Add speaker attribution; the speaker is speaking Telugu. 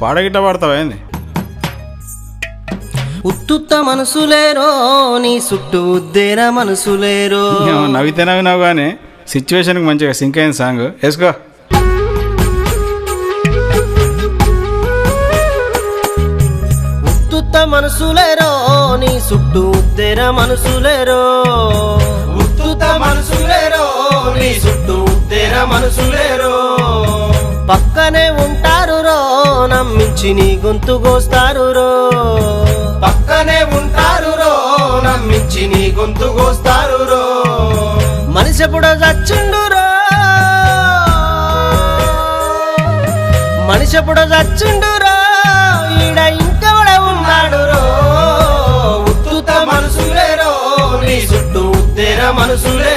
Speaker 1: పాడగిట్ట పాడతావా ఏంది?
Speaker 2: ఉత్తుత్త మనసులేరో నీ చుట్టూ ఉద్దేర మనసులేరో.
Speaker 1: నవ్వితే నవ్వినావు కానీ సిచ్యువేషన్కి మంచిగా సింక్ అయిన సాంగ్ వేసుకో.
Speaker 2: ఉత్తుత్త మనసులేరో నీ చుట్టూ ఉద్దేర మనసులేరో. ఉత్తుత్త మనసులేరో నీ చుట్టూ ఉద్దేర మనసులేరో. పక్కనే ఉంటారు రో నమ్మించి నీ గొంతు కోస్తారు రో. పక్కనే ఉంటారు రో నమ్మించి నీ గొంతు కోస్తారు రో. మనిషి ఎప్పుడో చచ్చిండు రో. మనిషి ఎప్పుడో చచ్చిండు రో. ఈడ ఇంకెవడ ఉన్నాడు రో. ఉత్తుత మనసులేరో నీ చుట్టూ ఉద్దేర మనసులే